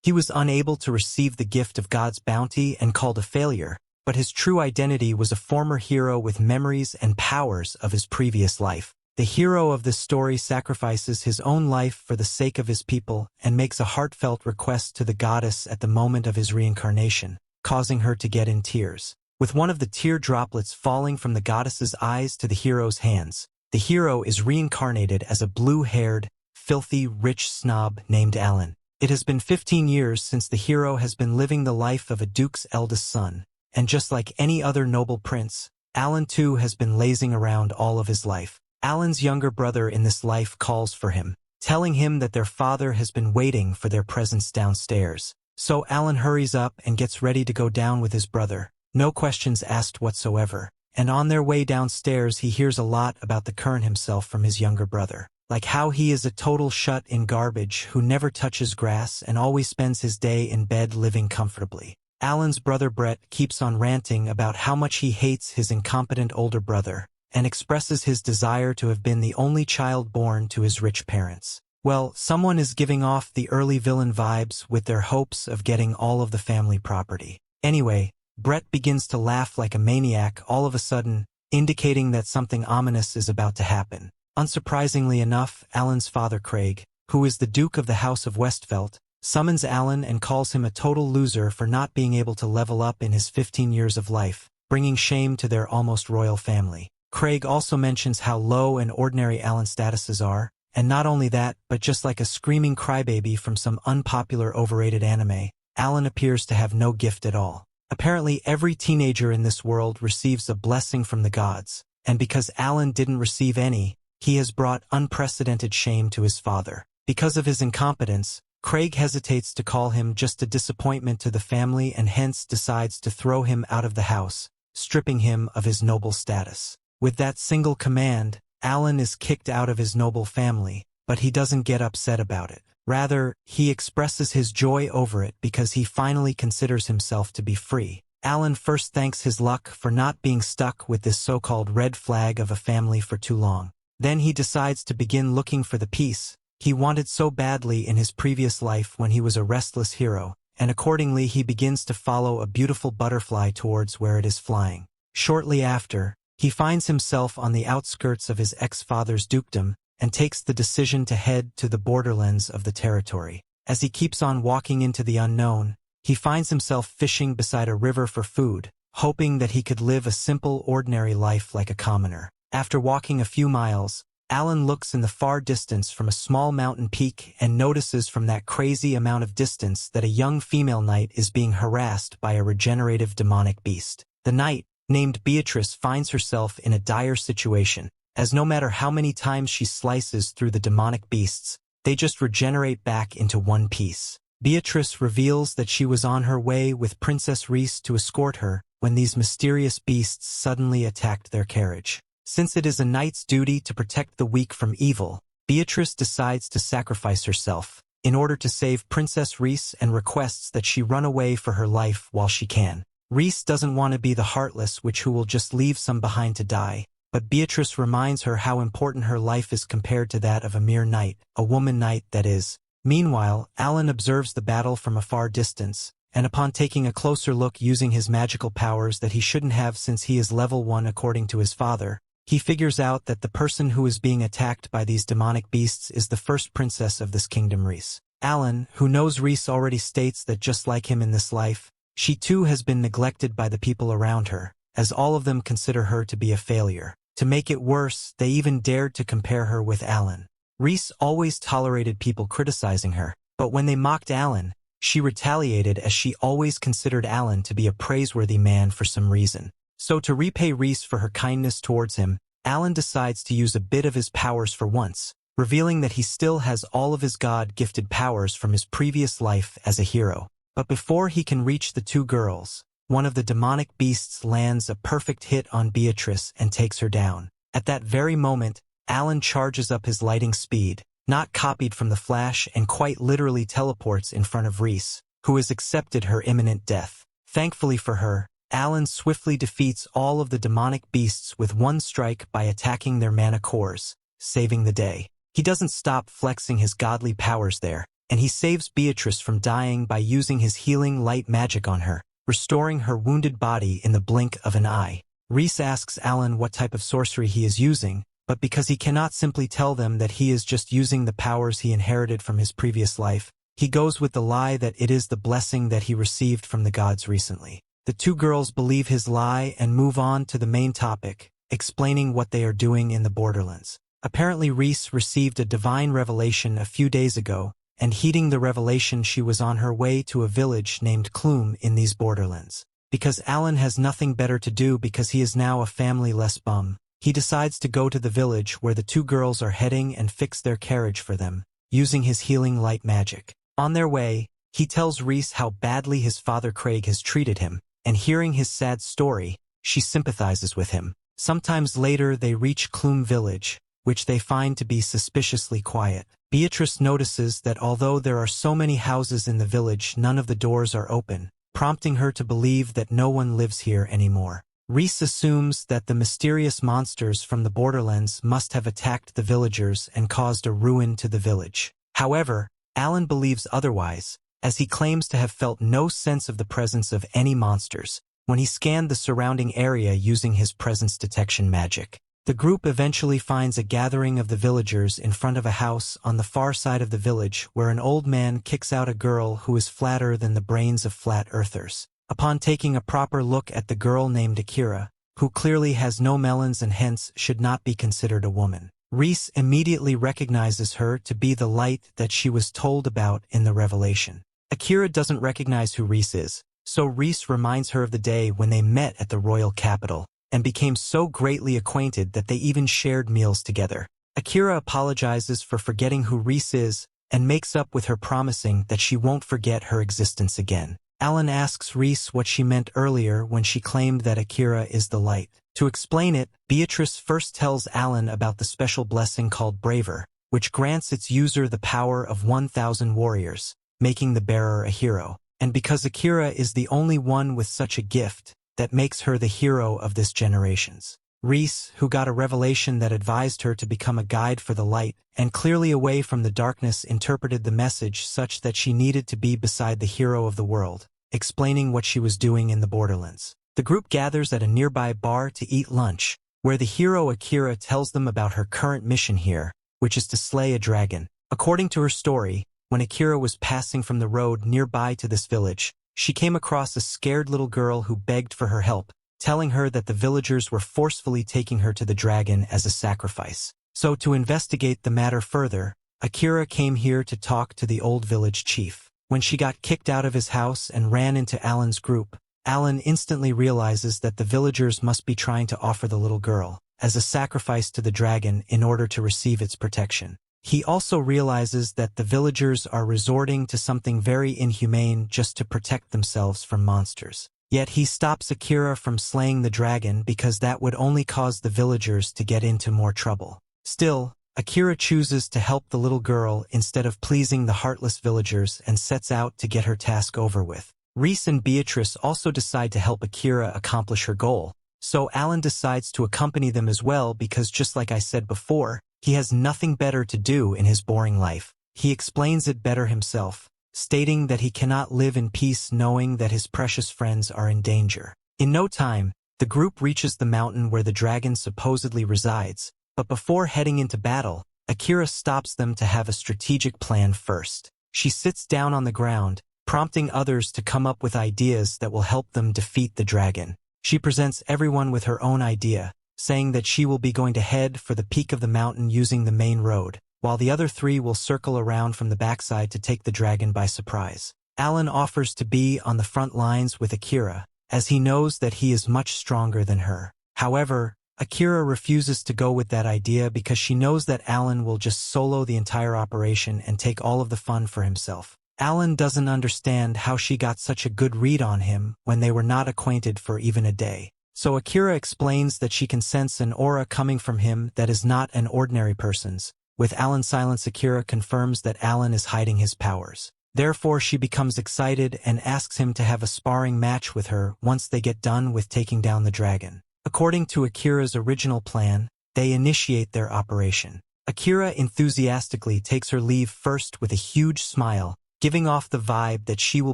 He was unable to receive the gift of God's bounty and called a failure, but his true identity was a former hero with memories and powers of his previous life. The hero of this story sacrifices his own life for the sake of his people and makes a heartfelt request to the goddess at the moment of his reincarnation, causing her to get in tears. With one of the tear droplets falling from the goddess's eyes to the hero's hands, the hero is reincarnated as a blue-haired, filthy, rich snob named Alan. It has been 15 years since the hero has been living the life of a duke's eldest son, and just like any other noble prince, Alan too has been lazing around all of his life. Alan's younger brother in this life calls for him, telling him that their father has been waiting for their presence downstairs. So Alan hurries up and gets ready to go down with his brother, no questions asked whatsoever. And on their way downstairs he hears a lot about the current himself from his younger brother, like how he is a total shut-in garbage who never touches grass and always spends his day in bed living comfortably. Alan's brother Brett keeps on ranting about how much he hates his incompetent older brother, and expresses his desire to have been the only child born to his rich parents. Well, someone is giving off the early villain vibes with their hopes of getting all of the family property. Anyway, Brett begins to laugh like a maniac all of a sudden, indicating that something ominous is about to happen. Unsurprisingly enough, Alan's father Craig, who is the Duke of the House of Westfelt, summons Alan and calls him a total loser for not being able to level up in his 15 years of life, bringing shame to their almost royal family. Craig also mentions how low and ordinary Alan's statuses are, and not only that, but just like a screaming crybaby from some unpopular overrated anime, Alan appears to have no gift at all. Apparently every teenager in this world receives a blessing from the gods, and because Alan didn't receive any, he has brought unprecedented shame to his father. Because of his incompetence, Craig hesitates to call him just a disappointment to the family and hence decides to throw him out of the house, stripping him of his noble status. With that single command, Alan is kicked out of his noble family, but he doesn't get upset about it. Rather, he expresses his joy over it because he finally considers himself to be free. Alan first thanks his luck for not being stuck with this so-called red flag of a family for too long. Then he decides to begin looking for the peace he wanted so badly in his previous life when he was a restless hero, and accordingly he begins to follow a beautiful butterfly towards where it is flying. Shortly after, he finds himself on the outskirts of his ex-father's dukedom, and takes the decision to head to the borderlands of the territory. As he keeps on walking into the unknown, he finds himself fishing beside a river for food, hoping that he could live a simple, ordinary life like a commoner. After walking a few miles, Alan looks in the far distance from a small mountain peak and notices from that crazy amount of distance that a young female knight is being harassed by a regenerative demonic beast. The knight, named Beatrice, finds herself in a dire situation, as no matter how many times she slices through the demonic beasts, they just regenerate back into one piece. Beatrice reveals that she was on her way with Princess Reese to escort her when these mysterious beasts suddenly attacked their carriage. Since it is a knight's duty to protect the weak from evil, Beatrice decides to sacrifice herself in order to save Princess Reese and requests that she run away for her life while she can. Reese doesn't want to be the heartless who will just leave some behind to die, but Beatrice reminds her how important her life is compared to that of a mere knight, a woman knight that is. Meanwhile, Alan observes the battle from a far distance, and upon taking a closer look using his magical powers that he shouldn't have since he is level 1 according to his father, he figures out that the person who is being attacked by these demonic beasts is the first princess of this kingdom, Reese. Alan, who knows Reese, already states that just like him in this life, she too has been neglected by the people around her, as all of them consider her to be a failure. To make it worse, they even dared to compare her with Alan. Reese always tolerated people criticizing her, but when they mocked Alan, she retaliated as she always considered Alan to be a praiseworthy man for some reason. So to repay Reese for her kindness towards him, Alan decides to use a bit of his powers for once, revealing that he still has all of his God-gifted powers from his previous life as a hero. But before he can reach the two girls, one of the demonic beasts lands a perfect hit on Beatrice and takes her down. At that very moment, Alan charges up his lightning speed, not copied from the Flash, and quite literally teleports in front of Reese, who has accepted her imminent death. Thankfully for her, Alan swiftly defeats all of the demonic beasts with one strike by attacking their mana cores, saving the day. He doesn't stop flexing his godly powers there. and he saves Beatrice from dying by using his healing light magic on her, restoring her wounded body in the blink of an eye. Reese asks Alan what type of sorcery he is using, but because he cannot simply tell them that he is just using the powers he inherited from his previous life, he goes with the lie that it is the blessing that he received from the gods recently. The two girls believe his lie and move on to the main topic, explaining what they are doing in the Borderlands. Apparently Reese received a divine revelation a few days ago, and heeding the revelation she was on her way to a village named Clume in these Borderlands. Because Alan has nothing better to do because he is now a family-less bum, he decides to go to the village where the two girls are heading and fix their carriage for them, using his healing light magic. On their way, he tells Reese how badly his father Craig has treated him, and hearing his sad story, she sympathizes with him. Sometimes later they reach Clume village, which they find to be suspiciously quiet. Beatrice notices that although there are so many houses in the village, none of the doors are open, prompting her to believe that no one lives here anymore. Reese assumes that the mysterious monsters from the Borderlands must have attacked the villagers and caused a ruin to the village. However, Alan believes otherwise, as he claims to have felt no sense of the presence of any monsters when he scanned the surrounding area using his presence detection magic. The group eventually finds a gathering of the villagers in front of a house on the far side of the village where an old man kicks out a girl who is flatter than the brains of flat earthers. Upon taking a proper look at the girl named Akira, who clearly has no melons and hence should not be considered a woman, Reese immediately recognizes her to be the light that she was told about in the revelation. Akira doesn't recognize who Reese is, so Reese reminds her of the day when they met at the royal capital and became so greatly acquainted that they even shared meals together. Akira apologizes for forgetting who Reese is and makes up with her, promising that she won't forget her existence again. Alan asks Reese what she meant earlier when she claimed that Akira is the light. To explain it, Beatrice first tells Alan about the special blessing called Braver, which grants its user the power of 1,000 warriors, making the bearer a hero. And because Akira is the only one with such a gift, that makes her the hero of this generation's. Reese, who got a revelation that advised her to become a guide for the light and clearly away from the darkness, interpreted the message such that she needed to be beside the hero of the world, explaining what she was doing in the Borderlands. The group gathers at a nearby bar to eat lunch, where the hero Akira tells them about her current mission here, which is to slay a dragon. According to her story, when Akira was passing from the road nearby to this village, she came across a scared little girl who begged for her help, telling her that the villagers were forcefully taking her to the dragon as a sacrifice. So to investigate the matter further, Akira came here to talk to the old village chief. When she got kicked out of his house and ran into Alan's group, Alan instantly realizes that the villagers must be trying to offer the little girl as a sacrifice to the dragon in order to receive its protection. He also realizes that the villagers are resorting to something very inhumane just to protect themselves from monsters. Yet he stops Akira from slaying the dragon because that would only cause the villagers to get into more trouble. Still, Akira chooses to help the little girl instead of pleasing the heartless villagers and sets out to get her task over with. Reese and Beatrice also decide to help Akira accomplish her goal, so Alan decides to accompany them as well because, just like I said before, he has nothing better to do in his boring life. He explains it better himself, stating that he cannot live in peace knowing that his precious friends are in danger. In no time, the group reaches the mountain where the dragon supposedly resides, but before heading into battle, Akira stops them to have a strategic plan first. She sits down on the ground, prompting others to come up with ideas that will help them defeat the dragon. She presents everyone with her own idea, saying that she will be going to head for the peak of the mountain using the main road, while the other three will circle around from the backside to take the dragon by surprise. Alan offers to be on the front lines with Akira, as he knows that he is much stronger than her. However, Akira refuses to go with that idea because she knows that Alan will just solo the entire operation and take all of the fun for himself. Alan doesn't understand how she got such a good read on him when they were not acquainted for even a day. So Akira explains that she can sense an aura coming from him that is not an ordinary person's. With Alan's silence, Akira confirms that Alan is hiding his powers. Therefore, she becomes excited and asks him to have a sparring match with her once they get done with taking down the dragon. According to Akira's original plan, they initiate their operation. Akira enthusiastically takes her leave first with a huge smile, giving off the vibe that she will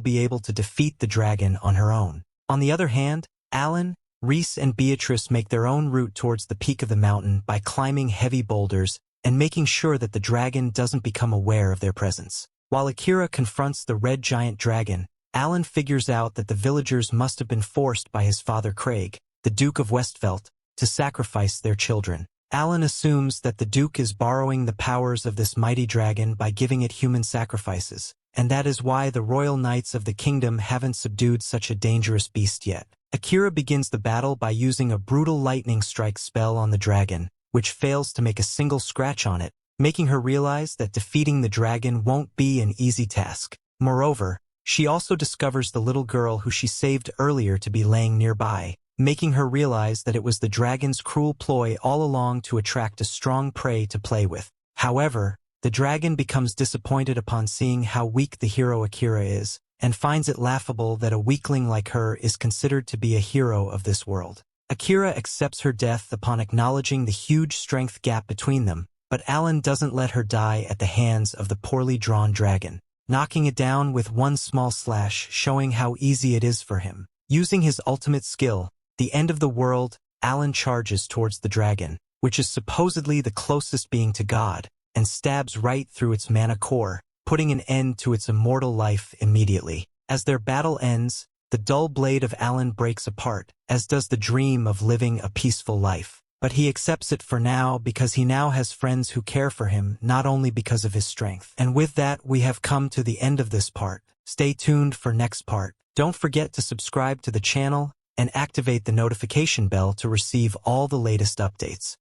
be able to defeat the dragon on her own. On the other hand, Alan, Reese and Beatrice make their own route towards the peak of the mountain by climbing heavy boulders and making sure that the dragon doesn't become aware of their presence. While Akira confronts the red giant dragon, Alan figures out that the villagers must have been forced by his father Craig, the Duke of Westfelt, to sacrifice their children. Alan assumes that the Duke is borrowing the powers of this mighty dragon by giving it human sacrifices, and that is why the royal knights of the kingdom haven't subdued such a dangerous beast yet. Akira begins the battle by using a brutal lightning strike spell on the dragon, which fails to make a single scratch on it, making her realize that defeating the dragon won't be an easy task. Moreover, she also discovers the little girl who she saved earlier to be laying nearby, making her realize that it was the dragon's cruel ploy all along to attract a strong prey to play with. However, the dragon becomes disappointed upon seeing how weak the hero Akira is, and finds it laughable that a weakling like her is considered to be a hero of this world. Akira accepts her death upon acknowledging the huge strength gap between them, but Alan doesn't let her die at the hands of the poorly drawn dragon, knocking it down with one small slash, showing how easy it is for him. Using his ultimate skill, the end of the world, Alan charges towards the dragon, which is supposedly the closest being to God, and stabs right through its mana core, putting an end to its immortal life immediately. As their battle ends, the dull blade of Alan breaks apart, as does the dream of living a peaceful life. But he accepts it for now because he now has friends who care for him, not only because of his strength. And with that, we have come to the end of this part. Stay tuned for next part. Don't forget to subscribe to the channel and activate the notification bell to receive all the latest updates.